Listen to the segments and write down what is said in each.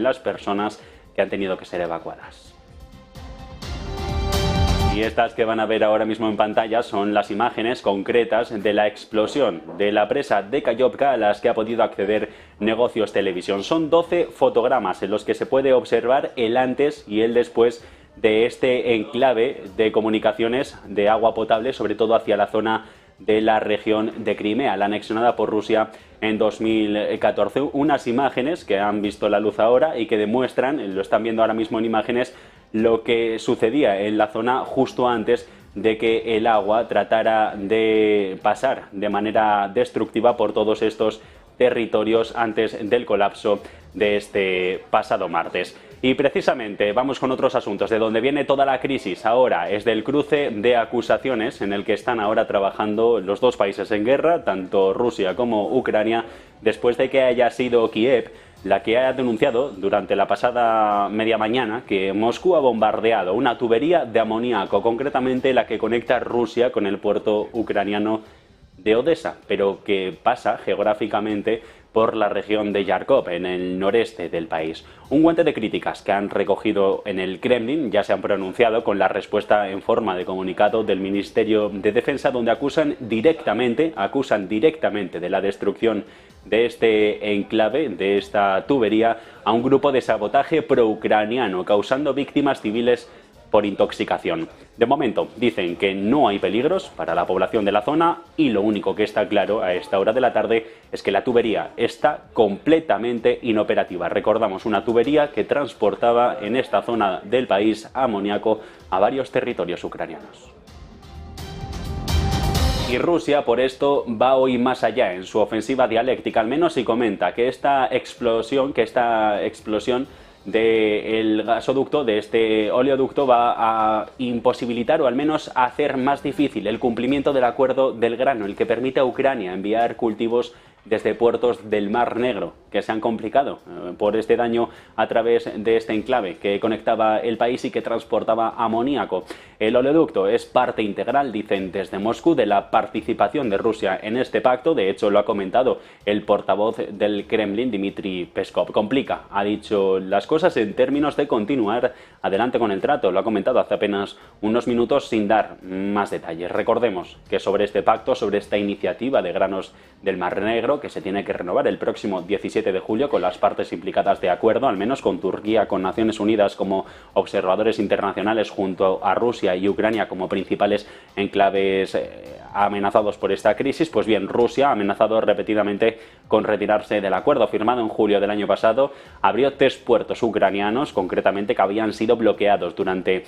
las personas que han tenido que ser evacuadas. Y estas que van a ver ahora mismo en pantalla son las imágenes concretas de la explosión de la presa de Kayovka a las que ha podido acceder Negocios Televisión. Son 12 fotogramas en los que se puede observar el antes y el después de este enclave de comunicaciones de agua potable, sobre todo hacia la zona de la región de Crimea, la anexionada por Rusia en 2014. Unas imágenes que han visto la luz ahora y que demuestran, lo están viendo ahora mismo en imágenes, lo que sucedía en la zona justo antes de que el agua tratara de pasar de manera destructiva por todos estos territorios antes del colapso de este pasado martes. Y precisamente vamos con otros asuntos. De donde viene toda la crisis ahora es del cruce de acusaciones en el que están ahora trabajando los dos países en guerra, tanto Rusia como Ucrania, después de que haya sido Kiev la que ha denunciado durante la pasada media mañana que Moscú ha bombardeado una tubería de amoníaco, concretamente la que conecta Rusia con el puerto ucraniano de Odesa, pero que pasa geográficamente por la región de Yarkov, en el noreste del país. Un guante de críticas que han recogido en el Kremlin ya se han pronunciado con la respuesta en forma de comunicado del Ministerio de Defensa, donde acusan directamente de la destrucción de este enclave, de esta tubería, a un grupo de sabotaje pro-ucraniano, causando víctimas civiles por intoxicación. De momento dicen que no hay peligros para la población de la zona y lo único que está claro a esta hora de la tarde es que la tubería está completamente inoperativa. Recordamos, una tubería que transportaba en esta zona del país amoníaco a varios territorios ucranianos. Y Rusia, por esto, va hoy más allá en su ofensiva dialéctica, al menos, y comenta que esta explosión del gasoducto, de este oleoducto, va a imposibilitar o al menos a hacer más difícil el cumplimiento del acuerdo del grano, el que permite a Ucrania enviar cultivos desde puertos del Mar Negro, que se han complicado por este daño a través de este enclave que conectaba el país y que transportaba amoníaco. El oleoducto es parte integral, dicen desde Moscú, de la participación de Rusia en este pacto. De hecho, lo ha comentado el portavoz del Kremlin, Dmitry Peskov. Complica, ha dicho, las cosas en términos de continuar adelante con el trato. Lo ha comentado hace apenas unos minutos sin dar más detalles. Recordemos que sobre este pacto, sobre esta iniciativa de granos del Mar Negro, que se tiene que renovar el próximo 17 de julio con las partes implicadas de acuerdo, al menos con Turquía, con Naciones Unidas como observadores internacionales, junto a Rusia y Ucrania como principales enclaves amenazados por esta crisis. Pues bien, Rusia ha amenazado repetidamente con retirarse del acuerdo firmado en julio del año pasado. Abrió 3 puertos ucranianos, concretamente, que habían sido bloqueados durante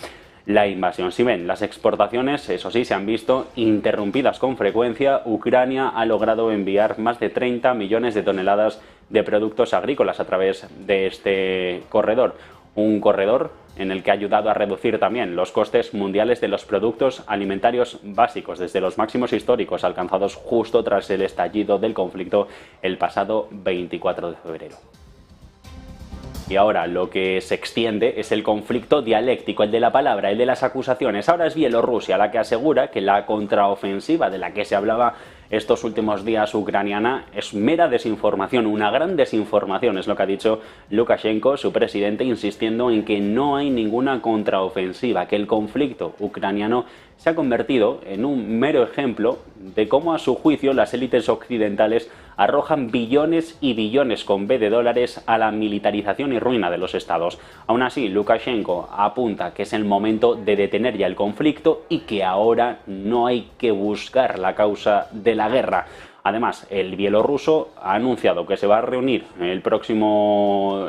la invasión. Si ven, las exportaciones, eso sí, se han visto interrumpidas con frecuencia. Ucrania ha logrado enviar más de 30 millones de toneladas de productos agrícolas a través de este corredor. Un corredor en el que ha ayudado a reducir también los costes mundiales de los productos alimentarios básicos, desde los máximos históricos alcanzados justo tras el estallido del conflicto el pasado 24 de febrero. Y ahora lo que se extiende es el conflicto dialéctico, el de la palabra, el de las acusaciones. Ahora es Bielorrusia la que asegura que la contraofensiva de la que se hablaba estos últimos días ucraniana es mera desinformación, una gran desinformación, es lo que ha dicho Lukashenko, su presidente, insistiendo en que no hay ninguna contraofensiva, que el conflicto ucraniano se ha convertido en un mero ejemplo de cómo, a su juicio, las élites occidentales arrojan billones y billones con B de dólares a la militarización y ruina de los estados. Aún así, Lukashenko apunta que es el momento de detener ya el conflicto y que ahora no hay que buscar la causa de la guerra. Además, el bielorruso ha anunciado que se va a reunir en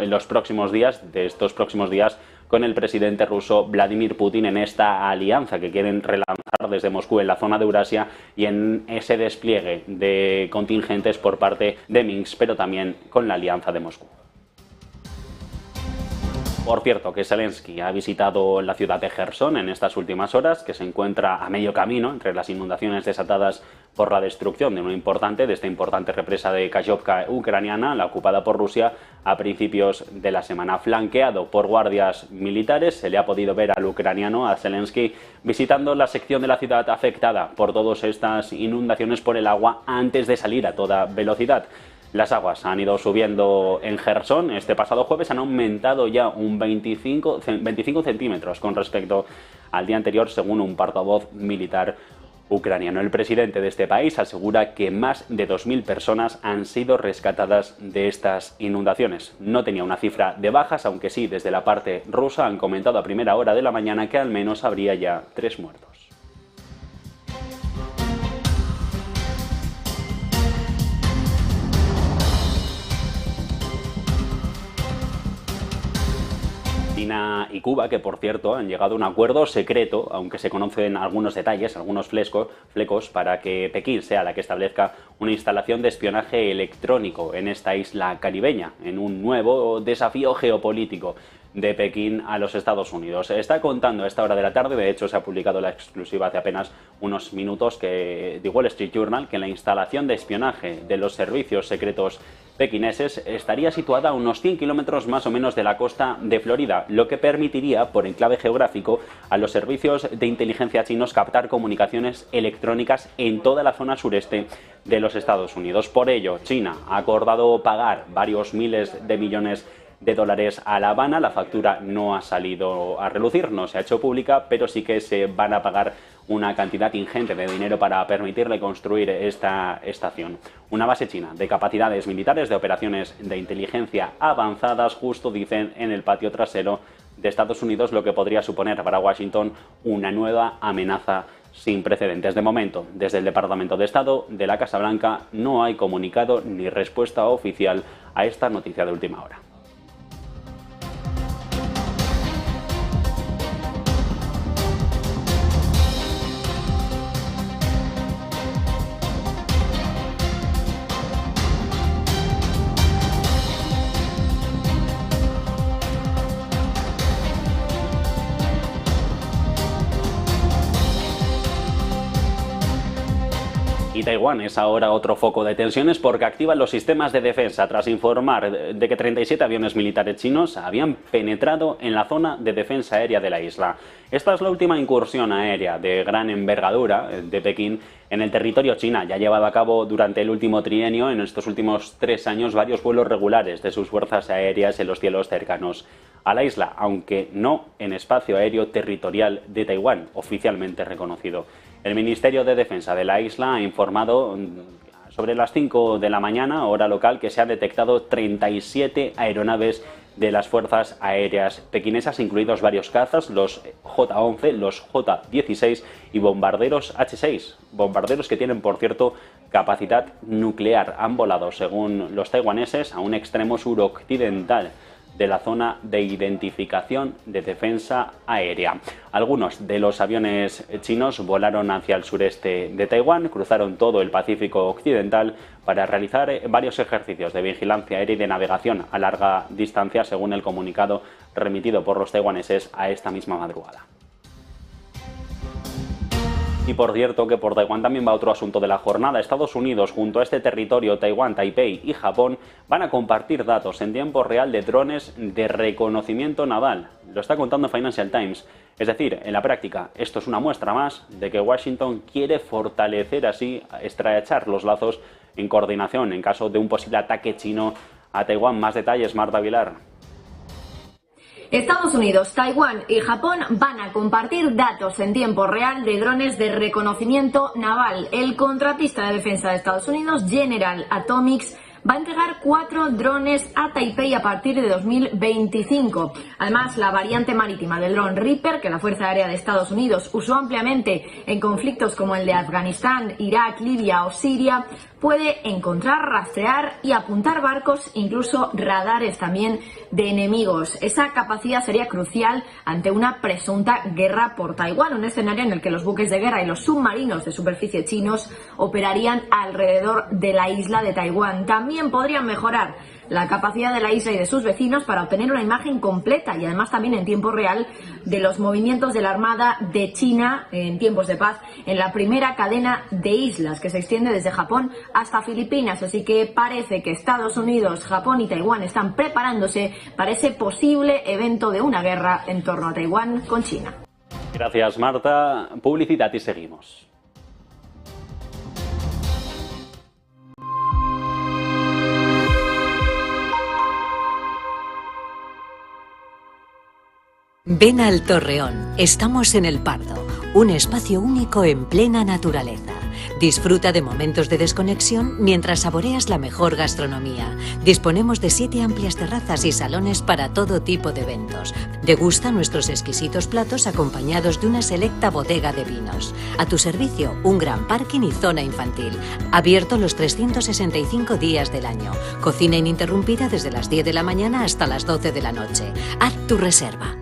los próximos días, con el presidente ruso Vladimir Putin en esta alianza que quieren relanzar desde Moscú en la zona de Eurasia y en ese despliegue de contingentes por parte de Minsk, pero también con la alianza de Moscú. Por cierto, que Zelensky ha visitado la ciudad de Gerson en estas últimas horas, que se encuentra a medio camino entre las inundaciones desatadas por la destrucción de esta importante represa de Kayovka ucraniana, la ocupada por Rusia a principios de la semana. Flanqueado por guardias militares, se le ha podido ver al ucraniano, a Zelensky, visitando la sección de la ciudad afectada por todas estas inundaciones por el agua antes de salir a toda velocidad. Las aguas han ido subiendo en Jersón. Este pasado jueves han aumentado ya un 25 centímetros con respecto al día anterior, según un portavoz militar ucraniano. El presidente de este país asegura que más de 2.000 personas han sido rescatadas de estas inundaciones. No tenía una cifra de bajas, aunque sí, desde la parte rusa han comentado a primera hora de la mañana que al menos habría ya 3 muertos. China y Cuba, que por cierto han llegado a un acuerdo secreto, aunque se conocen algunos detalles, algunos flecos, para que Pekín sea la que establezca una instalación de espionaje electrónico en esta isla caribeña, en un nuevo desafío geopolítico de Pekín a los Estados Unidos. Se está contando a esta hora de la tarde, de hecho se ha publicado la exclusiva hace apenas unos minutos de Wall Street Journal, que la instalación de espionaje de los servicios secretos pequineses estaría situada a unos 100 kilómetros más o menos de la costa de Florida, lo que permitiría, por enclave geográfico, a los servicios de inteligencia chinos captar comunicaciones electrónicas en toda la zona sureste de los Estados Unidos. Por ello, China ha acordado pagar varios miles de millones de dólares a La Habana. La factura no ha salido a relucir, no se ha hecho pública, pero sí que se van a pagar una cantidad ingente de dinero para permitirle construir esta estación. Una base china de capacidades militares de operaciones de inteligencia avanzadas, justo dicen en el patio trasero de Estados Unidos, lo que podría suponer para Washington una nueva amenaza sin precedentes. De momento, desde el Departamento de Estado de la Casa Blanca no hay comunicado ni respuesta oficial a esta noticia de última hora. Y Taiwán es ahora otro foco de tensiones porque activan los sistemas de defensa tras informar de que 37 aviones militares chinos habían penetrado en la zona de defensa aérea de la isla. Esta es la última incursión aérea de gran envergadura de Pekín en el territorio chino. Ya ha llevado a cabo durante el último trienio, en estos últimos 3 años, varios vuelos regulares de sus fuerzas aéreas en los cielos cercanos a la isla, aunque no en espacio aéreo territorial de Taiwán, oficialmente reconocido. El Ministerio de Defensa de la isla ha informado sobre las 5 de la mañana, hora local, que se han detectado 37 aeronaves de las fuerzas aéreas pequinesas, incluidos varios cazas, los J-11, los J-16 y bombarderos H-6. Bombarderos que tienen, por cierto, capacidad nuclear. Han volado, según los taiwaneses, a un extremo suroccidental de la zona de identificación de defensa aérea. Algunos de los aviones chinos volaron hacia el sureste de Taiwán, cruzaron todo el Pacífico Occidental para realizar varios ejercicios de vigilancia aérea y de navegación a larga distancia, según el comunicado remitido por los taiwaneses a esta misma madrugada. Y por cierto que por Taiwán también va otro asunto de la jornada. Estados Unidos, junto a este territorio, Taiwán, Taipei y Japón, van a compartir datos en tiempo real de drones de reconocimiento naval. Lo está contando Financial Times. Es decir, en la práctica, esto es una muestra más de que Washington quiere fortalecer así, estrechar los lazos en coordinación en caso de un posible ataque chino a Taiwán. Más detalles, Marta Aguilar. Estados Unidos, Taiwán y Japón van a compartir datos en tiempo real de drones de reconocimiento naval. El contratista de defensa de Estados Unidos, General Atomics, va a entregar 4 drones a Taipei a partir de 2025. Además, la variante marítima del dron Reaper, que la Fuerza Aérea de Estados Unidos usó ampliamente en conflictos como el de Afganistán, Irak, Libia o Siria, puede encontrar, rastrear y apuntar barcos, incluso radares también de enemigos. Esa capacidad sería crucial ante una presunta guerra por Taiwán, un escenario en el que los buques de guerra y los submarinos de superficie chinos operarían alrededor de la isla de Taiwán. También podrían mejorar la capacidad de la isla y de sus vecinos para obtener una imagen completa y además también en tiempo real de los movimientos de la Armada de China en tiempos de paz en la primera cadena de islas que se extiende desde Japón hasta Filipinas. Así que parece que Estados Unidos, Japón y Taiwán están preparándose para ese posible evento de una guerra en torno a Taiwán con China. Gracias, Marta. Publicidad y seguimos. Ven al Torreón, estamos en El Pardo, un espacio único en plena naturaleza. Disfruta de momentos de desconexión mientras saboreas la mejor gastronomía. Disponemos de 7 amplias terrazas y salones para todo tipo de eventos. Degusta nuestros exquisitos platos acompañados de una selecta bodega de vinos. A tu servicio, un gran parking y zona infantil. Abierto los 365 días del año. Cocina ininterrumpida desde las 10 de la mañana hasta las 12 de la noche. Haz tu reserva.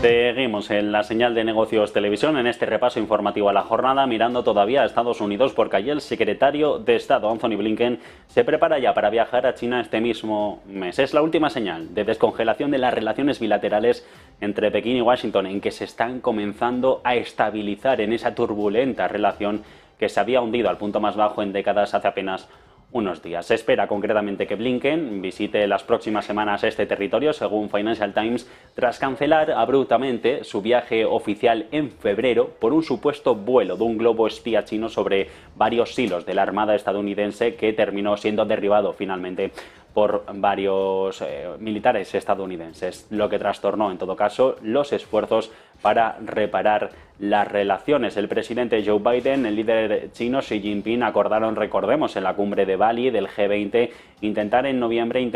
Seguimos en la señal de Negocios Televisión en este repaso informativo a la jornada, mirando todavía a Estados Unidos, porque allí el secretario de Estado, Anthony Blinken, se prepara ya para viajar a China este mismo mes. Es la última señal de descongelación de las relaciones bilaterales entre Pekín y Washington, en que se están comenzando a estabilizar en esa turbulenta relación que se había hundido al punto más bajo en décadas hace apenas unos días. Se espera concretamente que Blinken visite las próximas semanas este territorio, según Financial Times, tras cancelar abruptamente su viaje oficial en febrero por un supuesto vuelo de un globo espía chino sobre varios silos de la Armada estadounidense, que terminó siendo derribado finalmente por varios militares estadounidenses, lo que trastornó en todo caso los esfuerzos para reparar las relaciones. El presidente Joe Biden, el líder chino Xi Jinping acordaron, recordemos, en la cumbre de Bali del G20 intentar en noviembre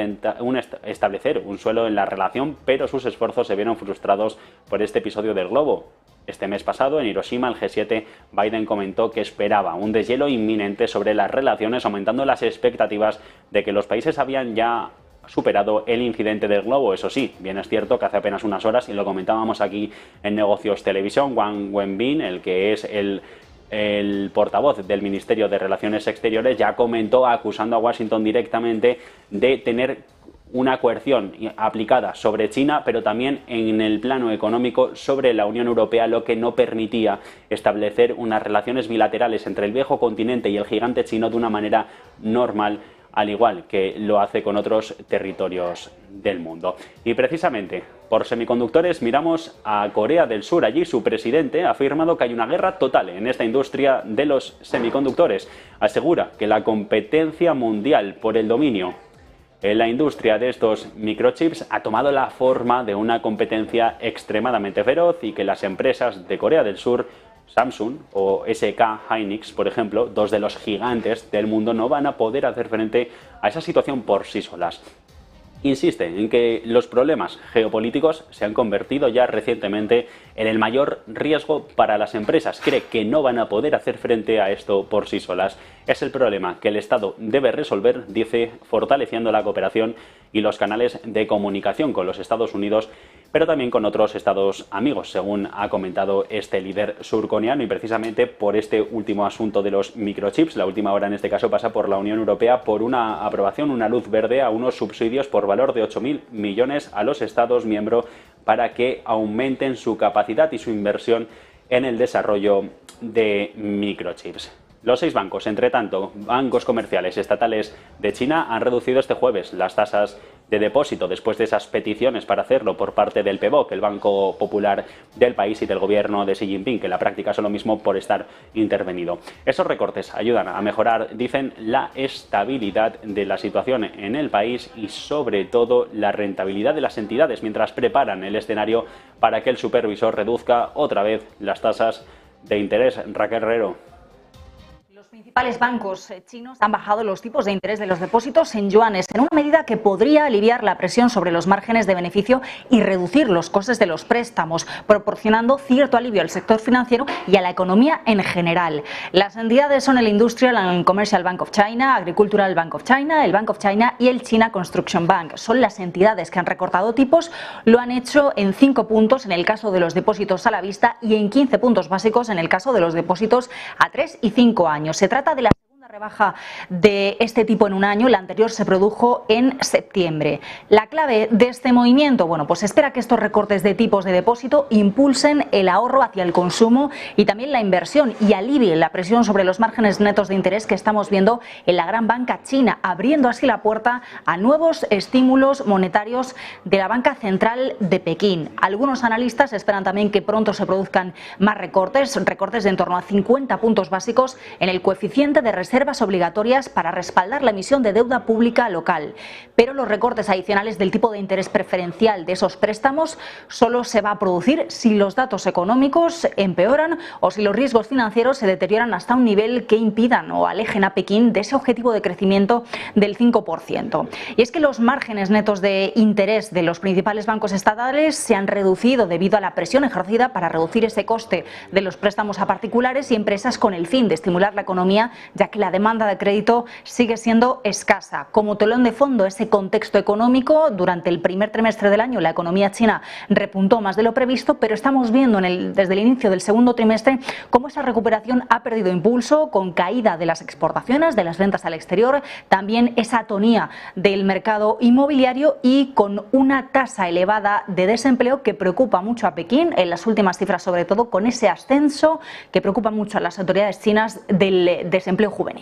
establecer un suelo en la relación, pero sus esfuerzos se vieron frustrados por este episodio del globo. Este mes pasado, en Hiroshima, el G7, Biden comentó que esperaba un deshielo inminente sobre las relaciones, aumentando las expectativas de que los países habían ya superado el incidente del globo. Eso sí, bien es cierto que hace apenas unas horas, y lo comentábamos aquí en Negocios Televisión, Wang Wenbin, el que es el portavoz del Ministerio de Relaciones Exteriores, ya comentó, acusando a Washington directamente de tener una coerción aplicada sobre China, pero también en el plano económico sobre la Unión Europea, lo que no permitía establecer unas relaciones bilaterales entre el viejo continente y el gigante chino de una manera normal, al igual que lo hace con otros territorios del mundo. Y precisamente por semiconductores miramos a Corea del Sur. Allí su presidente ha afirmado que hay una guerra total en esta industria de los semiconductores. Asegura que la competencia mundial por el dominio en la industria de estos microchips ha tomado la forma de una competencia extremadamente feroz, y que las empresas de Corea del Sur, Samsung o SK Hynix, por ejemplo, dos de los gigantes del mundo, no van a poder hacer frente a esa situación por sí solas. Insiste en que los problemas geopolíticos se han convertido ya recientemente en el mayor riesgo para las empresas. Cree que no van a poder hacer frente a esto por sí solas. Es el problema que el Estado debe resolver, dice, fortaleciendo la cooperación y los canales de comunicación con los Estados Unidos, pero también con otros estados amigos, según ha comentado este líder surcoreano. Y precisamente por este último asunto de los microchips, la última hora en este caso pasa por la Unión Europea, por una aprobación, una luz verde a unos subsidios por valor de 8.000 millones a los Estados miembros para que aumenten su capacidad y su inversión en el desarrollo de microchips. Los 6 bancos, entre tanto, bancos comerciales estatales de China, han reducido este jueves las tasas de depósito después de esas peticiones para hacerlo por parte del PBOC, el Banco Popular del país, y del gobierno de Xi Jinping, que en la práctica son lo mismo por estar intervenido. Esos recortes ayudan a mejorar, dicen, la estabilidad de la situación en el país y sobre todo la rentabilidad de las entidades, mientras preparan el escenario para que el supervisor reduzca otra vez las tasas de interés. Raquel Herrero. Los principales bancos chinos han bajado los tipos de interés de los depósitos en yuanes, en una medida que podría aliviar la presión sobre los márgenes de beneficio y reducir los costes de los préstamos, proporcionando cierto alivio al sector financiero y a la economía en general. Las entidades son el Industrial and Commercial Bank of China, Agricultural Bank of China, el Bank of China y el China Construction Bank. Son las entidades que han recortado tipos, lo han hecho en 5 puntos en el caso de los depósitos a la vista y en 15 puntos básicos en el caso de los depósitos a 3 y 5 años. Se trata de la segunda Rebaja de este tipo en un año, la anterior se produjo en septiembre. La clave de este movimiento, bueno, pues espera que estos recortes de tipos de depósito impulsen el ahorro hacia el consumo y también la inversión y alivien la presión sobre los márgenes netos de interés que estamos viendo en la gran banca china, abriendo así la puerta a nuevos estímulos monetarios de la banca central de Pekín. Algunos analistas esperan también que pronto se produzcan más recortes de en torno a 50 puntos básicos en el coeficiente de reserva obligatorias para respaldar la emisión de deuda pública local. Pero los recortes adicionales del tipo de interés preferencial de esos préstamos solo se va a producir si los datos económicos empeoran o si los riesgos financieros se deterioran hasta un nivel que impidan o alejen a Pekín de ese objetivo de crecimiento del 5%. Y es que los márgenes netos de interés de los principales bancos estatales se han reducido debido a la presión ejercida para reducir ese coste de los préstamos a particulares y empresas con el fin de estimular la economía, ya que la demanda de crédito sigue siendo escasa. Como telón de fondo, ese contexto económico, durante el primer trimestre del año la economía china repuntó más de lo previsto, pero estamos viendo desde el inicio del segundo trimestre cómo esa recuperación ha perdido impulso, con caída de las exportaciones, de las ventas al exterior, también esa atonía del mercado inmobiliario y con una tasa elevada de desempleo que preocupa mucho a Pekín, en las últimas cifras sobre todo, con ese ascenso que preocupa mucho a las autoridades chinas del desempleo juvenil.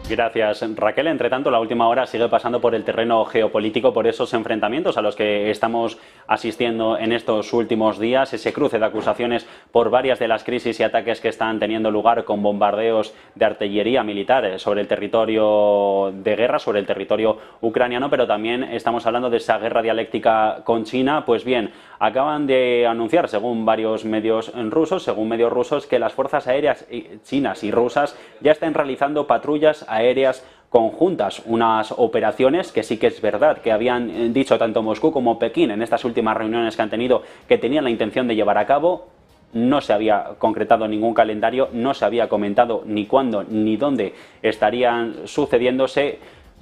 Gracias, Raquel. Entre tanto, la última hora sigue pasando por el terreno geopolítico, por esos enfrentamientos a los que estamos asistiendo en estos últimos días, ese cruce de acusaciones por varias de las crisis y ataques que están teniendo lugar con bombardeos de artillería militar sobre el territorio de guerra, sobre el territorio ucraniano, pero también estamos hablando de esa guerra dialéctica con China. Pues bien, acaban de anunciar, según varios medios rusos, que las fuerzas aéreas chinas y rusas ya están realizando patrullas aéreas conjuntas, unas operaciones que sí que es verdad que habían dicho tanto Moscú como Pekín en estas últimas reuniones que han tenido que tenían la intención de llevar a cabo. No se había concretado ningún calendario, no se había comentado ni cuándo ni dónde estarían sucediéndose,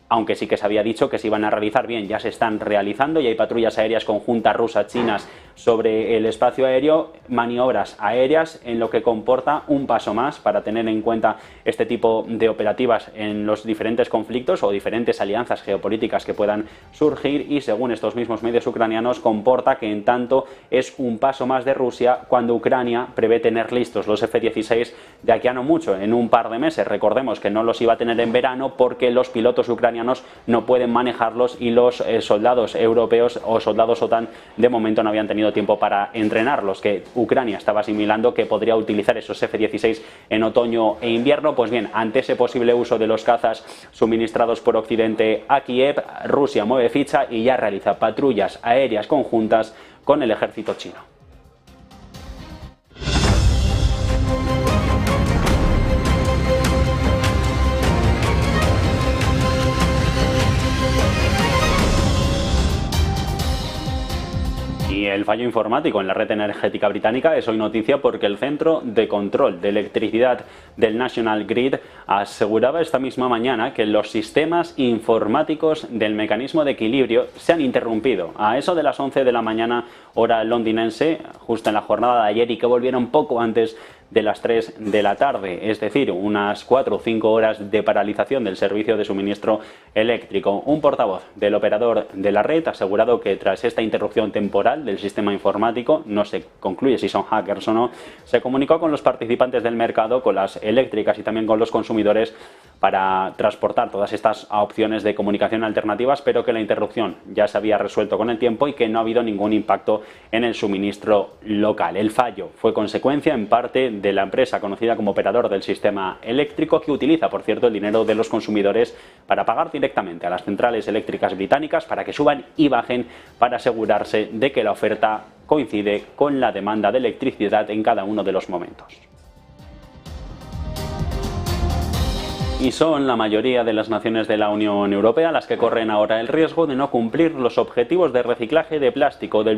aunque sí que se había dicho que se iban a realizar. Bien, ya se están realizando y hay patrullas aéreas conjuntas rusas-chinas sobre el espacio aéreo, maniobras aéreas, en lo que comporta un paso más para tener en cuenta este tipo de operativas en los diferentes conflictos o diferentes alianzas geopolíticas que puedan surgir, y según estos mismos medios ucranianos comporta que en tanto es un paso más de Rusia cuando Ucrania prevé tener listos los F-16 de aquí a no mucho, en un par de meses. Recordemos que no los iba a tener en verano porque los pilotos ucranianos no pueden manejarlos y los soldados europeos o soldados OTAN de momento no habían tenido tiempo para entrenarlos, que Ucrania estaba asimilando que podría utilizar esos F-16 en otoño e invierno. Pues bien, ante ese posible uso de los cazas suministrados por Occidente a Kiev, Rusia mueve ficha y ya realiza patrullas aéreas conjuntas con el ejército chino. Y el fallo informático en la red energética británica es hoy noticia porque el Centro de Control de Electricidad del National Grid aseguraba esta misma mañana que los sistemas informáticos del mecanismo de equilibrio se han interrumpido a eso de las 11 de la mañana hora londinense, justo en la jornada de ayer, y que volvieron poco antes de las 3 de la tarde, es decir, unas 4 o 5 horas de paralización del servicio de suministro eléctrico. Un portavoz del operador de la red ha asegurado que tras esta interrupción temporal del sistema informático, no se concluye si son hackers o no, se comunicó con los participantes del mercado, con las eléctricas y también con los consumidores, para transportar todas estas opciones de comunicación alternativas, pero que la interrupción ya se había resuelto con el tiempo y que no ha habido ningún impacto en el suministro local. El fallo fue consecuencia en parte de la empresa conocida como operador del sistema eléctrico, que utiliza, por cierto, el dinero de los consumidores para pagar directamente a las centrales eléctricas británicas para que suban y bajen, para asegurarse de que la oferta coincide con la demanda de electricidad en cada uno de los momentos. Y son la mayoría de las naciones de la Unión Europea las que corren ahora el riesgo de no cumplir los objetivos de reciclaje de plástico del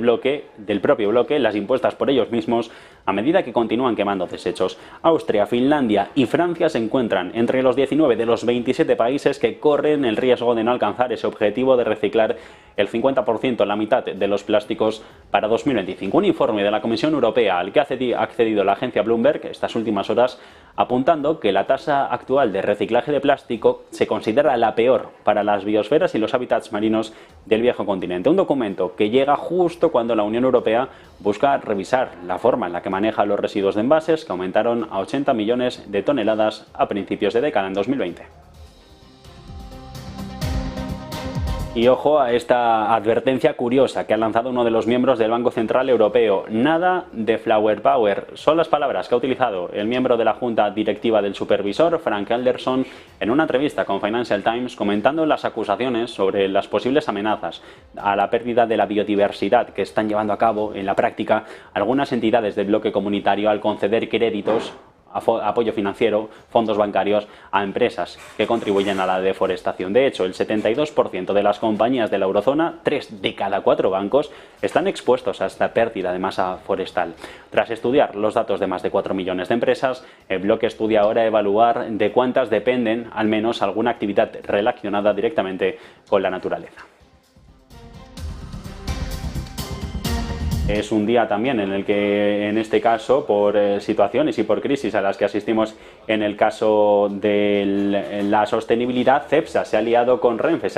propio bloque, las impuestas por ellos mismos, a medida que continúan quemando desechos. Austria, Finlandia y Francia se encuentran entre los 19 de los 27 países que corren el riesgo de no alcanzar ese objetivo de reciclar el 50%, la mitad de los plásticos para 2025. Un informe de la Comisión Europea al que ha accedido la agencia Bloomberg estas últimas horas, apuntando que la tasa actual de reciclaje de plástico se considera la peor para las biosferas y los hábitats marinos del viejo continente. Un documento que llega justo cuando la Unión Europea busca revisar la forma en la que maneja los residuos de envases, que aumentaron a 80 millones de toneladas a principios de década, en 2020. Y ojo a esta advertencia curiosa que ha lanzado uno de los miembros del Banco Central Europeo. Nada de Flower Power. Son las palabras que ha utilizado el miembro de la Junta Directiva del Supervisor, Frank Elderson, en una entrevista con Financial Times, comentando las acusaciones sobre las posibles amenazas a la pérdida de la biodiversidad que están llevando a cabo en la práctica algunas entidades del bloque comunitario al conceder créditos, apoyo financiero, fondos bancarios a empresas que contribuyen a la deforestación. De hecho, el 72% de las compañías de la eurozona, 3 de cada 4 bancos, están expuestos a esta pérdida de masa forestal. Tras estudiar los datos de más de 4 millones de empresas, el bloque estudia ahora evaluar de cuántas dependen al menos alguna actividad relacionada directamente con la naturaleza. Es un día también en el que, en este caso, por situaciones y por crisis a las que asistimos en el caso de la sostenibilidad, Cepsa se ha aliado con Renfe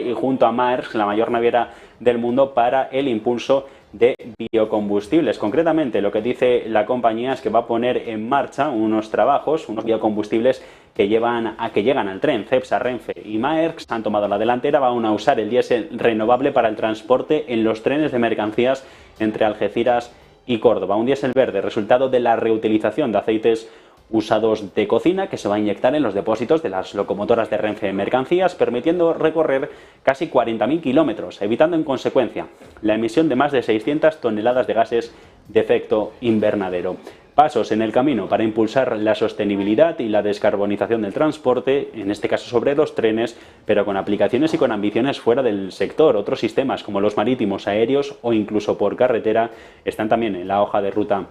y junto a Maersk, la mayor naviera del mundo, para el impulso de biocombustibles. Concretamente, lo que dice la compañía es que va a poner en marcha unos trabajos, unos biocombustibles que llegan al tren. Cepsa, Renfe y Maersk han tomado la delantera, van a usar el diésel renovable para el transporte en los trenes de mercancías entre Algeciras y Córdoba. Un diésel verde, resultado de la reutilización de aceites usados de cocina, que se va a inyectar en los depósitos de las locomotoras de Renfe en mercancías, permitiendo recorrer casi 40.000 kilómetros, evitando en consecuencia la emisión de más de 600 toneladas de gases de efecto invernadero. Pasos en el camino para impulsar la sostenibilidad y la descarbonización del transporte, en este caso sobre los trenes, pero con aplicaciones y con ambiciones fuera del sector. Otros sistemas como los marítimos, aéreos o incluso por carretera están también en la hoja de ruta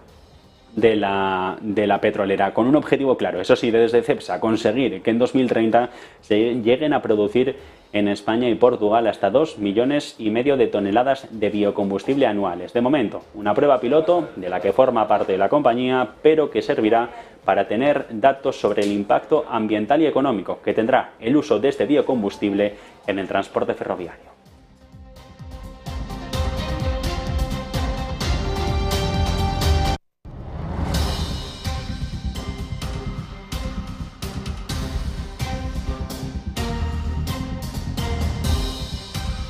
de la petrolera, con un objetivo claro, eso sí, desde Cepsa, conseguir que en 2030 se lleguen a producir en España y Portugal hasta 2,5 millones de toneladas de biocombustible anuales. De momento, una prueba piloto de la que forma parte de la compañía, pero que servirá para tener datos sobre el impacto ambiental y económico que tendrá el uso de este biocombustible en el transporte ferroviario.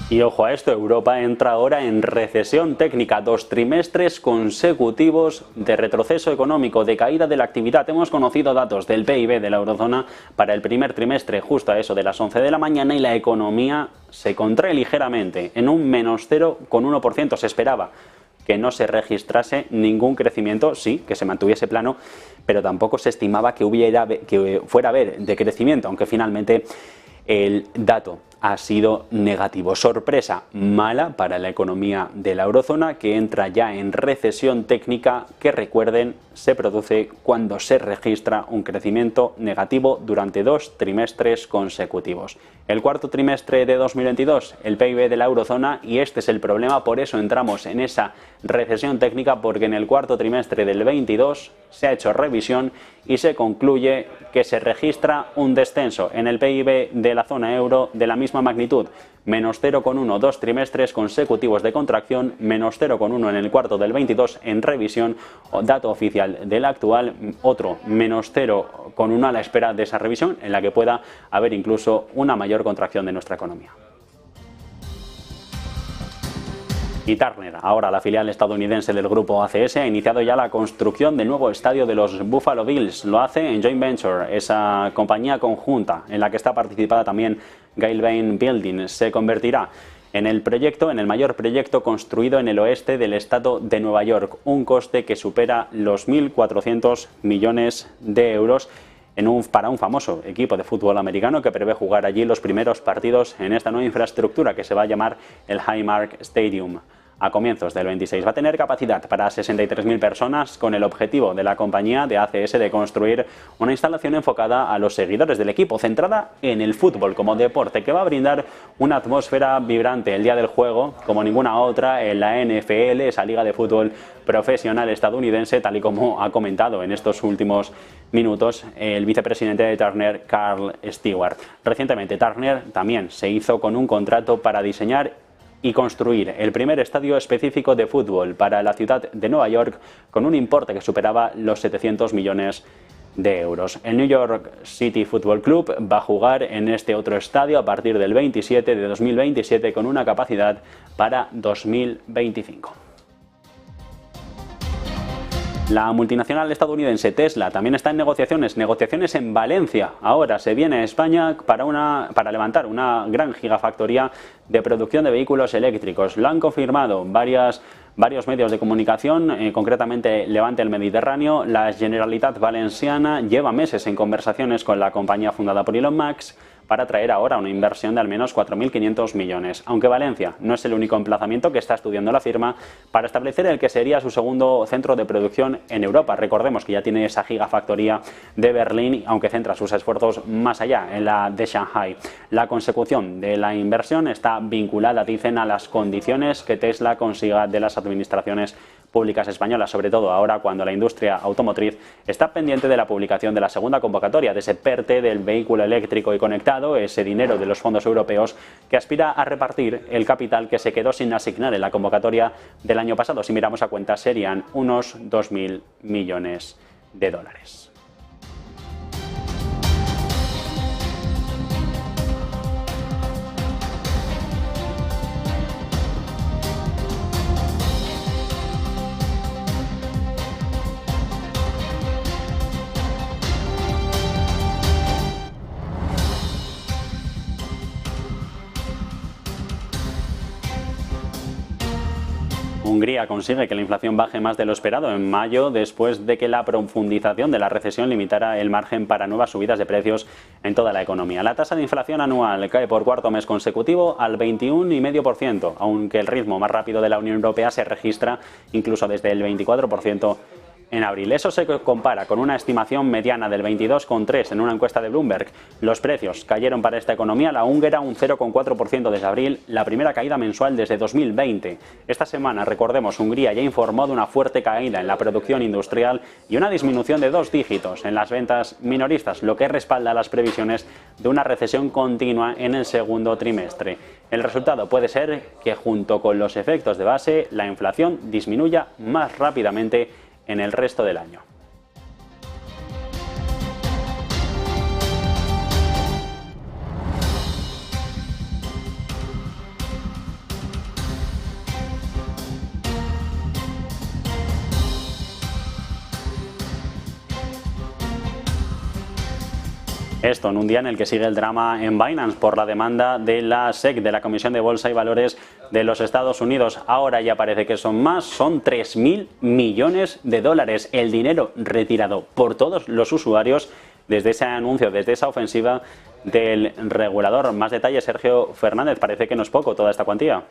Y ojo a esto, Europa entra ahora en recesión técnica, 2 trimestres consecutivos de retroceso económico, de caída de la actividad. Hemos conocido datos del PIB de la eurozona para el primer trimestre, justo a eso de las 11 de la mañana, y la economía se contrae ligeramente, en un menos 0,1%. Se esperaba que no se registrase ningún crecimiento, sí, que se mantuviese plano, pero tampoco se estimaba que fuera a haber decrecimiento, aunque finalmente el dato ha sido negativo. Sorpresa mala para la economía de la eurozona, que entra ya en recesión técnica, que, recuerden, se produce cuando se registra un crecimiento negativo durante 2 trimestres consecutivos. El cuarto trimestre de 2022, el PIB de la eurozona, y este es el problema, por eso entramos en esa recesión técnica, porque en el cuarto trimestre del 22 se ha hecho revisión y se concluye que se registra un descenso en el PIB de la zona euro de la misma magnitud, menos 0,1, 2 trimestres consecutivos de contracción, menos 0,1 en el cuarto del 22 en revisión, dato oficial del actual, otro menos 0,1 a la espera de esa revisión, en la que pueda haber incluso una mayor contracción de nuestra economía. Y Turner, ahora la filial estadounidense del grupo ACS, ha iniciado ya la construcción del nuevo estadio de los Buffalo Bills. Lo hace en joint venture, esa compañía conjunta en la que está participada también Gilbane Building. Se convertirá en el mayor proyecto construido en el oeste del estado de Nueva York, un coste que supera los 1.400 millones de euros para un famoso equipo de fútbol americano que prevé jugar allí los primeros partidos en esta nueva infraestructura que se va a llamar el Highmark Stadium. a comienzos del 26. Va a tener capacidad para 63.000 personas, con el objetivo de la compañía de ACS de construir una instalación enfocada a los seguidores del equipo, centrada en el fútbol como deporte, que va a brindar una atmósfera vibrante el día del juego como ninguna otra en la NFL, esa liga de fútbol profesional estadounidense, tal y como ha comentado en estos últimos minutos el vicepresidente de Turner, Carl Stewart. Recientemente Turner también se hizo con un contrato para diseñar y construir el primer estadio específico de fútbol para la ciudad de Nueva York, con un importe que superaba los 700 millones de euros. El New York City Football Club va a jugar en este otro estadio a partir del 27 de 2027 con una capacidad para 2025. La multinacional estadounidense Tesla también está en negociaciones en Valencia. Ahora se viene a España para levantar una gran gigafactoría de producción de vehículos eléctricos. Lo han confirmado varios medios de comunicación, concretamente Levante el Mediterráneo. La Generalitat Valenciana lleva meses en conversaciones con la compañía fundada por Elon Musk para traer ahora una inversión de al menos 4.500 millones. Aunque Valencia no es el único emplazamiento que está estudiando la firma para establecer el que sería su segundo centro de producción en Europa. Recordemos que ya tiene esa gigafactoría de Berlín, aunque centra sus esfuerzos más allá, en la de Shanghai. La consecución de la inversión está vinculada, dicen, a las condiciones que Tesla consiga de las administraciones públicas españolas, sobre todo ahora cuando la industria automotriz está pendiente de la publicación de la segunda convocatoria, de ese PERTE del vehículo eléctrico y conectado, ese dinero de los fondos europeos que aspira a repartir el capital que se quedó sin asignar en la convocatoria del año pasado. Si miramos a cuenta, serían unos 2.000 millones de dólares. Hungría consigue que la inflación baje más de lo esperado en mayo, después de que la profundización de la recesión limitara el margen para nuevas subidas de precios en toda la economía. La tasa de inflación anual cae por cuarto mes consecutivo al 21,5%, aunque el ritmo más rápido de la Unión Europea se registra incluso desde el 24% en abril. Eso se compara con una estimación mediana del 22,3% en una encuesta de Bloomberg. Los precios cayeron para esta economía, la húngara, un 0,4% desde abril, la primera caída mensual desde 2020. Esta semana, recordemos, Hungría ya informó de una fuerte caída en la producción industrial y una disminución de 2 dígitos en las ventas minoristas, lo que respalda las previsiones de una recesión continua en el segundo trimestre. El resultado puede ser que, junto con los efectos de base, la inflación disminuya más rápidamente en el resto del año. Esto en un día en el que sigue el drama en Binance por la demanda de la SEC, de la Comisión de Bolsa y Valores de los Estados Unidos. Ahora ya parece que son más, son 3.000 millones de dólares, el dinero retirado por todos los usuarios desde ese anuncio, desde esa ofensiva del regulador. Más detalles, Sergio Fernández, parece que no es poco toda esta cuantía.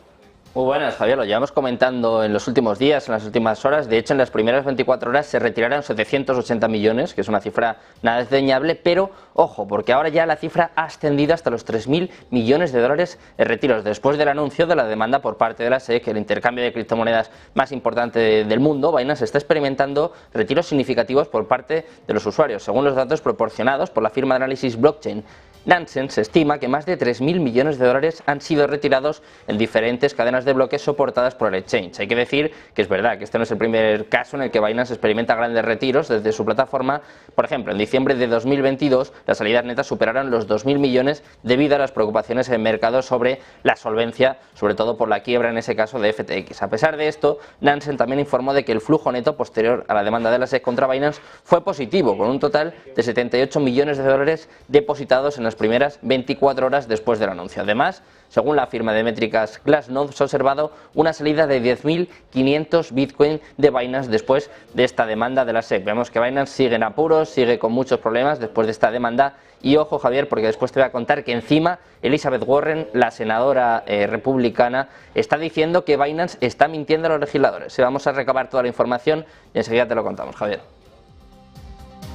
Muy buenas, Javier, lo llevamos comentando en los últimos días, en las últimas horas. De hecho, en las primeras 24 horas se retiraron 780 millones, que es una cifra nada desdeñable, pero ojo, porque ahora ya la cifra ha ascendido hasta los 3.000 millones de dólares en retiros, después del anuncio de la demanda por parte de la SEC, el intercambio de criptomonedas más importante del mundo. Binance está experimentando retiros significativos por parte de los usuarios, según los datos proporcionados por la firma de análisis Blockchain. Nansen se estima que más de 3.000 millones de dólares han sido retirados en diferentes cadenas de bloques soportadas por el exchange. Hay que decir que es verdad que este no es el primer caso en el que Binance experimenta grandes retiros desde su plataforma. Por ejemplo, en diciembre de 2022 las salidas netas superaron los 2.000 millones debido a las preocupaciones en el mercado sobre la solvencia, sobre todo por la quiebra en ese caso de FTX. A pesar de esto, Nansen también informó de que el flujo neto posterior a la demanda de la SEC contra Binance fue positivo, con un total de 78 millones de dólares depositados en las las primeras 24 horas después del anuncio. Además, según la firma de métricas Glassnode, se ha observado una salida de 10.500 Bitcoin de Binance después de esta demanda de la SEC. Vemos que Binance sigue en apuros, sigue con muchos problemas después de esta demanda. Y ojo, Javier, porque después te voy a contar que encima Elizabeth Warren, la senadora republicana, está diciendo que Binance está mintiendo a los legisladores. Vamos a recabar toda la información y enseguida te lo contamos, Javier.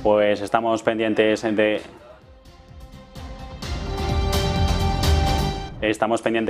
Pues estamos pendientes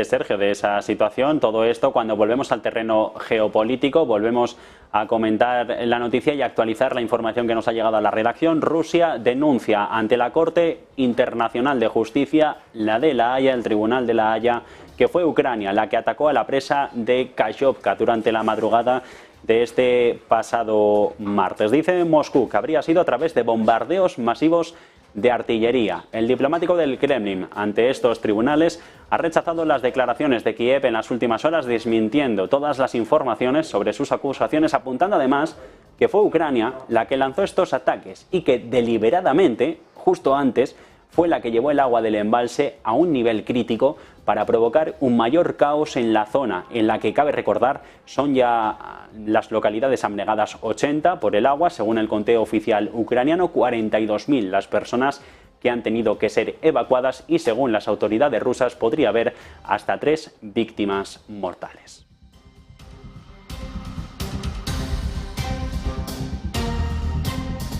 Sergio, de esa situación. Todo esto, cuando volvemos al terreno geopolítico, volvemos a comentar la noticia y actualizar la información que nos ha llegado a la redacción. Rusia denuncia ante la Corte Internacional de Justicia, la de La Haya, el Tribunal de La Haya, que fue Ucrania la que atacó a la presa de Kazhovka durante la madrugada de este pasado martes. Dice Moscú que habría sido a través de bombardeos masivos de artillería. El diplomático del Kremlin ante estos tribunales ha rechazado las declaraciones de Kiev en las últimas horas, desmintiendo todas las informaciones sobre sus acusaciones, apuntando además que fue Ucrania la que lanzó estos ataques y que deliberadamente, justo antes, fue la que llevó el agua del embalse a un nivel crítico para provocar un mayor caos en la zona, en la que, cabe recordar, son ya las localidades abnegadas 80 por el agua, según el conteo oficial ucraniano, 42.000 las personas que han tenido que ser evacuadas y, según las autoridades rusas, podría haber hasta 3 víctimas mortales.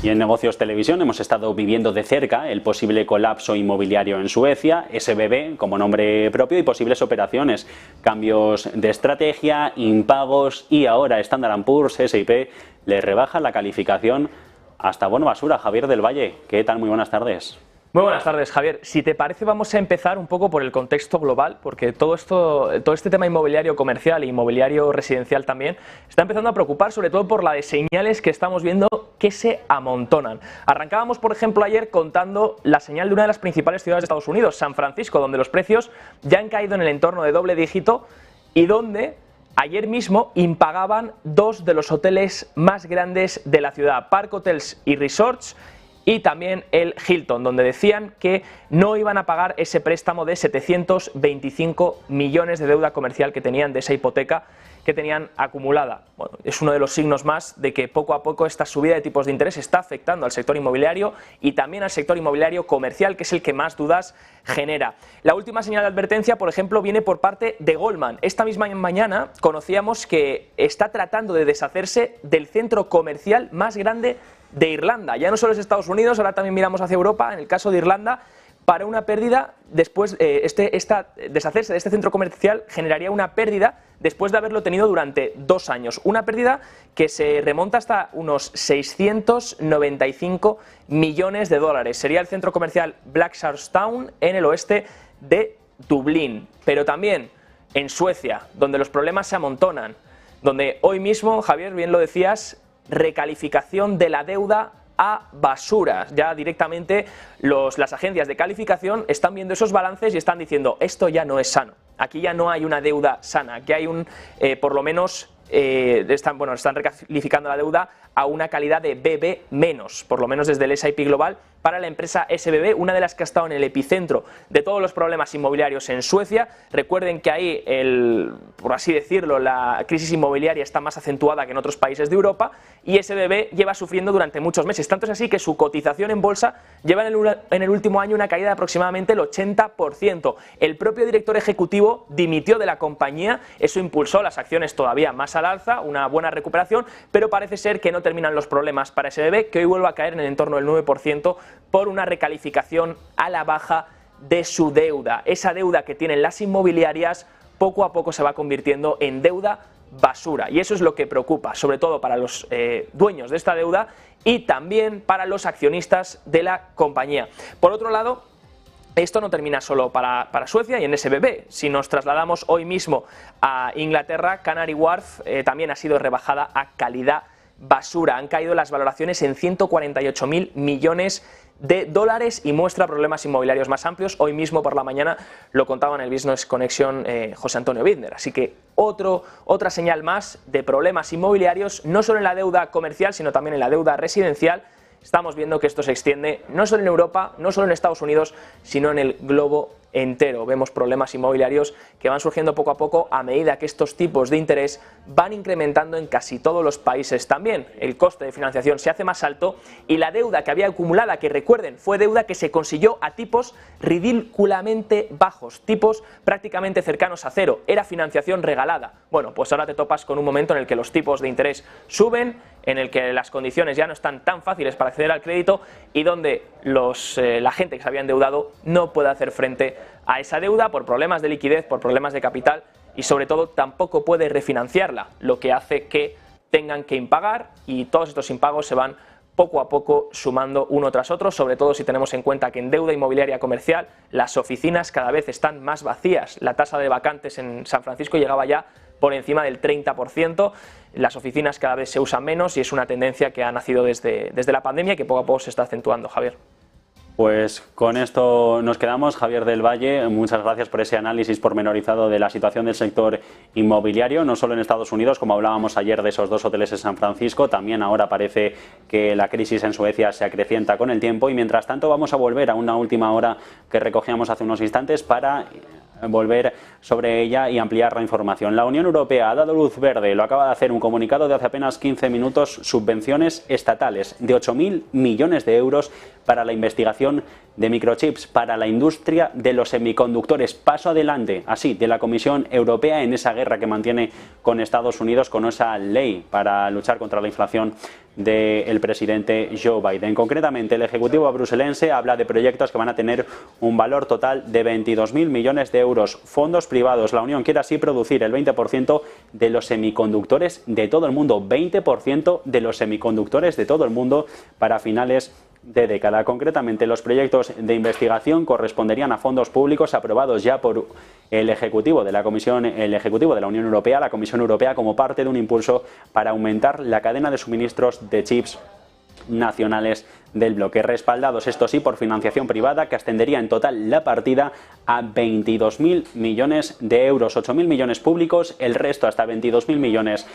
Y en Negocios Televisión hemos estado viviendo de cerca el posible colapso inmobiliario en Suecia, SBB como nombre propio, y posibles operaciones, cambios de estrategia, impagos, y ahora Standard & Poor's, S&P, le rebaja la calificación hasta bono basura. Javier del Valle, ¿qué tal? Muy buenas tardes. Muy buenas tardes, Javier. Si te parece, vamos a empezar un poco por el contexto global, porque todo este tema inmobiliario comercial e inmobiliario residencial también está empezando a preocupar, sobre todo por la de señales que estamos viendo que se amontonan. Arrancábamos, por ejemplo, ayer contando la señal de una de las principales ciudades de Estados Unidos, San Francisco, donde los precios ya han caído en el entorno de doble dígito y donde ayer mismo impagaban 2 de los hoteles más grandes de la ciudad, Park Hotels y Resorts, y también el Hilton, donde decían que no iban a pagar ese préstamo de 725 millones de deuda comercial que tenían, de esa hipoteca que tenían acumulada. Bueno, es uno de los signos más de que poco a poco esta subida de tipos de interés está afectando al sector inmobiliario y también al sector inmobiliario comercial, que es el que más dudas genera. La última señal de advertencia, por ejemplo, viene por parte de Goldman. Esta misma mañana conocíamos que está tratando de deshacerse del centro comercial más grande de Irlanda. Ya no solo es Estados Unidos, ahora también miramos hacia Europa. En el caso de Irlanda, para una pérdida, después deshacerse de este centro comercial generaría una pérdida después de haberlo tenido durante 2 años. Una pérdida que se remonta hasta unos 695 millones de dólares. Sería el centro comercial Blackshawstown en el oeste de Dublín. Pero también en Suecia, donde los problemas se amontonan, donde hoy mismo, Javier, bien lo decías, recalificación de la deuda a basura. Ya directamente las agencias de calificación están viendo esos balances y están diciendo: esto ya no es sano, aquí ya no hay una deuda sana, aquí hay por lo menos están recalificando la deuda a una calidad de BB-, por lo menos desde el S&P Global, para la empresa SBB, una de las que ha estado en el epicentro de todos los problemas inmobiliarios en Suecia. Recuerden que ahí, por así decirlo, la crisis inmobiliaria está más acentuada que en otros países de Europa, y SBB lleva sufriendo durante muchos meses. Tanto es así que su cotización en bolsa lleva en el último año una caída de aproximadamente el 80%. El propio director ejecutivo dimitió de la compañía, eso impulsó las acciones todavía más al alza, una buena recuperación, pero parece ser que no terminan los problemas para SBB, que hoy vuelve a caer en el entorno del 9% por una recalificación a la baja de su deuda. Esa deuda que tienen las inmobiliarias poco a poco se va convirtiendo en deuda basura, y eso es lo que preocupa, sobre todo para los dueños de esta deuda y también para los accionistas de la compañía. Por otro lado, esto no termina solo para Suecia y en SBB. Si nos trasladamos hoy mismo a Inglaterra, Canary Wharf también ha sido rebajada a calidad basura. Han caído las valoraciones en 148.000 millones de dólares y muestra problemas inmobiliarios más amplios. Hoy mismo por la mañana lo contaba en el Business Connection José Antonio Bittner. Así que otra señal más de problemas inmobiliarios, no solo en la deuda comercial, sino también en la deuda residencial. estamos viendo que esto se extiende no solo en Europa, no solo en Estados Unidos, sino en el globo entero. Vemos problemas inmobiliarios que van surgiendo poco a poco a medida que estos tipos de interés van incrementando en casi todos los países también. El coste de financiación se hace más alto y la deuda que había acumulada, que recuerden, fue deuda que se consiguió a tipos ridículamente bajos, tipos prácticamente cercanos a cero, era financiación regalada. Bueno, pues ahora te topas con un momento en el que los tipos de interés suben, en el que las condiciones ya no están tan fáciles para acceder al crédito y donde la gente que se había endeudado no puede hacer frente a esa deuda por problemas de liquidez, por problemas de capital y sobre todo tampoco puede refinanciarla, lo que hace que tengan que impagar y todos estos impagos se van poco a poco sumando uno tras otro, sobre todo si tenemos en cuenta que en deuda inmobiliaria comercial las oficinas cada vez están más vacías. La tasa de vacantes en San Francisco llegaba ya por encima del 30%, las oficinas cada vez se usan menos y es una tendencia que ha nacido desde la pandemia y que poco a poco se está acentuando, Javier. Pues con esto nos quedamos. Javier del Valle, muchas gracias por ese análisis pormenorizado de la situación del sector inmobiliario, no solo en Estados Unidos, como hablábamos ayer de esos 2 hoteles en San Francisco, también ahora parece que la crisis en Suecia se acrecienta con el tiempo y mientras tanto vamos a volver a una última hora que recogíamos hace unos instantes para volver sobre ella y ampliar la información. La Unión Europea ha dado luz verde, lo acaba de hacer un comunicado de hace apenas 15 minutos, subvenciones estatales de 8.000 millones de euros para la investigación de microchips, para la industria de los semiconductores. Paso adelante, así, de la Comisión Europea en esa guerra que mantiene con Estados Unidos, con esa ley para luchar contra la inflación del presidente Joe Biden. Concretamente, el Ejecutivo bruselense habla de proyectos que van a tener un valor total de 22.000 millones de euros. Fondos privados. La Unión quiere así producir el 20% de los semiconductores de todo el mundo. 20% de los semiconductores de todo el mundo para finales de década. Concretamente, los proyectos de investigación corresponderían a fondos públicos aprobados ya por el Ejecutivo de la Comisión, el Ejecutivo de la Unión Europea, la Comisión Europea, como parte de un impulso para aumentar la cadena de suministros de chips nacionales del bloque, respaldados esto sí por financiación privada que ascendería en total la partida a 22.000 millones de euros, 8.000 millones públicos, el resto hasta 22.000 millones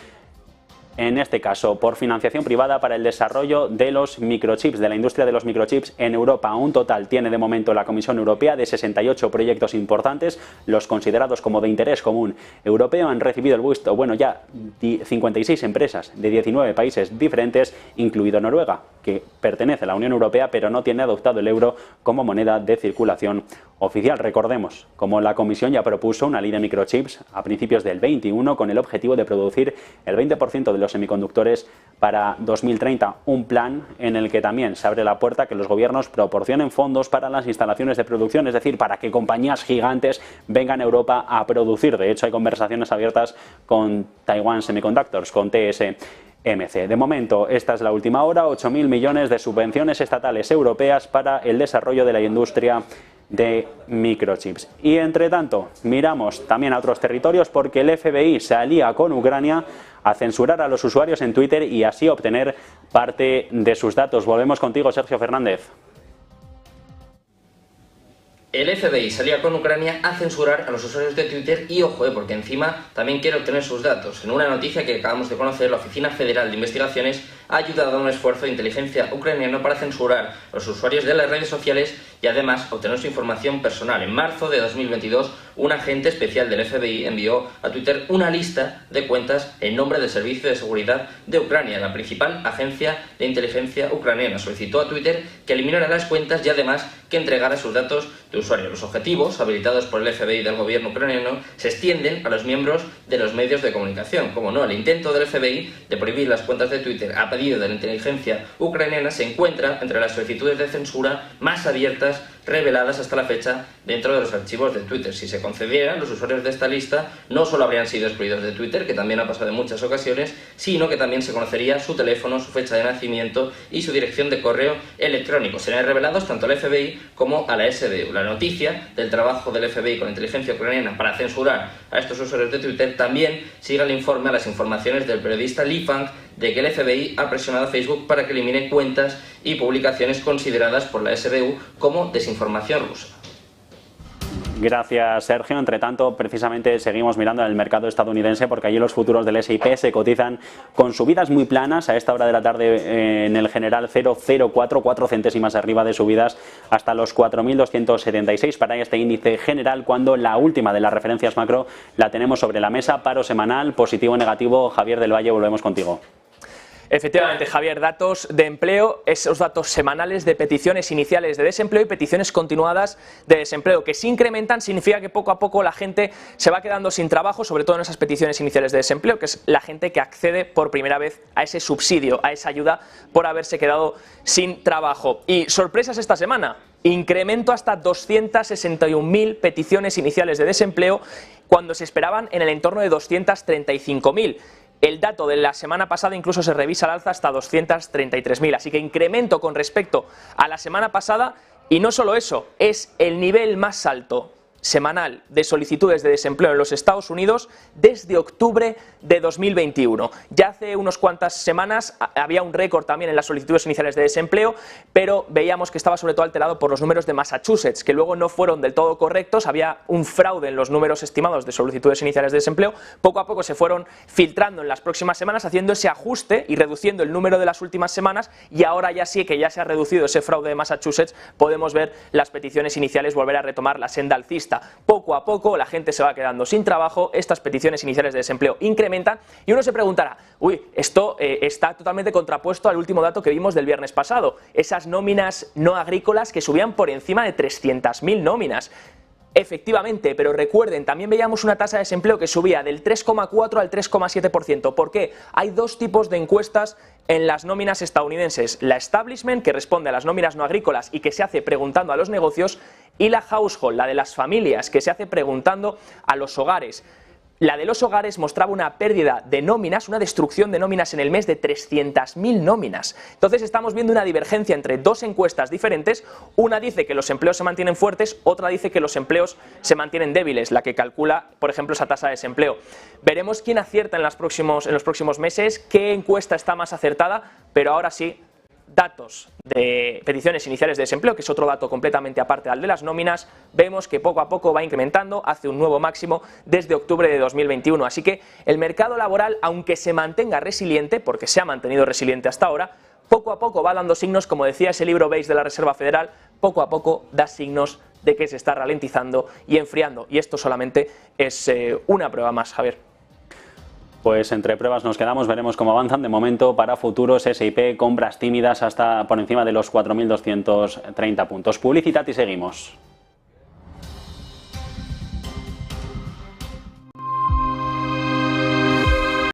en este caso por financiación privada para el desarrollo de los microchips, de la industria de los microchips en Europa. Un total tiene de momento la Comisión Europea de 68 proyectos importantes, los considerados como de interés común europeo han recibido el visto bueno ya 56 empresas de 19 países diferentes, incluido Noruega, que pertenece a la Unión Europea pero no tiene adoptado el euro como moneda de circulación oficial. Recordemos, como la Comisión ya propuso una ley de microchips a principios del 21 con el objetivo de producir el 20% de los semiconductores para 2030, un plan en el que también se abre la puerta a que los gobiernos proporcionen fondos para las instalaciones de producción, es decir, para que compañías gigantes vengan a Europa a producir. De hecho, hay conversaciones abiertas con Taiwan Semiconductors, con TSMC. De momento, esta es la última hora, 8.000 millones de subvenciones estatales europeas para el desarrollo de la industria de microchips. Y entre tanto, miramos también a otros territorios porque el FBI se alía con Ucrania a censurar a los usuarios en Twitter y así obtener parte de sus datos. Volvemos contigo, Sergio Fernández. El FBI salía con Ucrania a censurar a los usuarios de Twitter y ojo, porque encima también quiere obtener sus datos. En una noticia que acabamos de conocer, la Oficina Federal de Investigaciones ha ayudado a un esfuerzo de inteligencia ucraniano para censurar a los usuarios de las redes sociales y además obtener su información personal. En marzo de 2022, un agente especial del FBI envió a Twitter una lista de cuentas en nombre del Servicio de Seguridad de Ucrania, la principal agencia de inteligencia ucraniana. Solicitó a Twitter que eliminara las cuentas y además que entregara sus datos de usuario. Los objetivos, habilitados por el FBI del gobierno ucraniano, se extienden a los miembros de los medios de comunicación. Como no, el intento del FBI de prohibir las cuentas de Twitter a pedido de la inteligencia ucraniana se encuentra entre las solicitudes de censura más abiertas reveladas hasta la fecha dentro de los archivos de Twitter. Si se concedieran, los usuarios de esta lista no solo habrían sido excluidos de Twitter, que también ha pasado en muchas ocasiones, sino que también se conocería su teléfono, su fecha de nacimiento y su dirección de correo electrónico. Serían revelados tanto al FBI como a la SBU. La noticia del trabajo del FBI con la inteligencia ucraniana para censurar a estos usuarios de Twitter también sigue el informe a las informaciones del periodista Lee Fang de que el FBI ha presionado a Facebook para que elimine cuentas y publicaciones consideradas por la SBU como desinformación rusa. Gracias, Sergio. Entre tanto, precisamente seguimos mirando en el mercado estadounidense porque allí los futuros del S&P se cotizan con subidas muy planas. A esta hora de la tarde en el general 0,04, 4 centésimas arriba de subidas hasta los 4.276 para este índice general, cuando la última de las referencias macro la tenemos sobre la mesa. Paro semanal, positivo o negativo. Javier del Valle, volvemos contigo. Efectivamente, Javier, datos de empleo, esos datos semanales de peticiones iniciales de desempleo y peticiones continuadas de desempleo, que si incrementan significa que poco a poco la gente se va quedando sin trabajo, sobre todo en esas peticiones iniciales de desempleo, que es la gente que accede por primera vez a ese subsidio, a esa ayuda por haberse quedado sin trabajo. Y sorpresas esta semana, incremento hasta 261.000 peticiones iniciales de desempleo cuando se esperaban en el entorno de 235.000. El dato de la semana pasada incluso se revisa al alza hasta 233.000, así que incremento con respecto a la semana pasada. Y no solo eso, es el nivel más alto semanal de solicitudes de desempleo en los Estados Unidos desde octubre de 2021. Ya hace unas cuantas semanas había un récord también en las solicitudes iniciales de desempleo, pero veíamos que estaba sobre todo alterado por los números de Massachusetts, que luego no fueron del todo correctos. Había un fraude en los números estimados de solicitudes iniciales de desempleo. Poco a poco se fueron filtrando en las próximas semanas, haciendo ese ajuste y reduciendo el número de las últimas semanas, y ahora ya sí que ya se ha reducido ese fraude de Massachusetts, podemos ver las peticiones iniciales volver a retomar la senda alcista. Poco a poco la gente se va quedando sin trabajo, estas peticiones iniciales de desempleo incrementan y uno se preguntará, uy, esto está totalmente contrapuesto al último dato que vimos del viernes pasado, esas nóminas no agrícolas que subían por encima de 300.000 nóminas. Efectivamente, pero recuerden, también veíamos una tasa de desempleo que subía del 3,4 al 3,7%. ¿Por qué? Hay dos tipos de encuestas en las nóminas estadounidenses. La Establishment, que responde a las nóminas no agrícolas y que se hace preguntando a los negocios, y la Household, la de las familias, que se hace preguntando a los hogares. La de los hogares mostraba una pérdida de nóminas, una destrucción de nóminas en el mes de 300.000 nóminas. Entonces estamos viendo una divergencia entre dos encuestas diferentes. Una dice que los empleos se mantienen fuertes, otra dice que los empleos se mantienen débiles, la que calcula, por ejemplo, esa tasa de desempleo. Veremos quién acierta en los próximos meses, qué encuesta está más acertada, pero ahora sí, datos de peticiones iniciales de desempleo, que es otro dato completamente aparte al de las nóminas, vemos que poco a poco va incrementando, hace un nuevo máximo desde octubre de 2021. Así que el mercado laboral, aunque se mantenga resiliente, porque se ha mantenido resiliente hasta ahora, poco a poco va dando signos, como decía ese libro Base de la Reserva Federal, poco a poco da signos de que se está ralentizando y enfriando. Y esto solamente es una prueba más, Javier. Pues entre pruebas nos quedamos, veremos cómo avanzan. De momento, para futuros, S&P, compras tímidas hasta por encima de los 4.230 puntos. Publicidad y seguimos.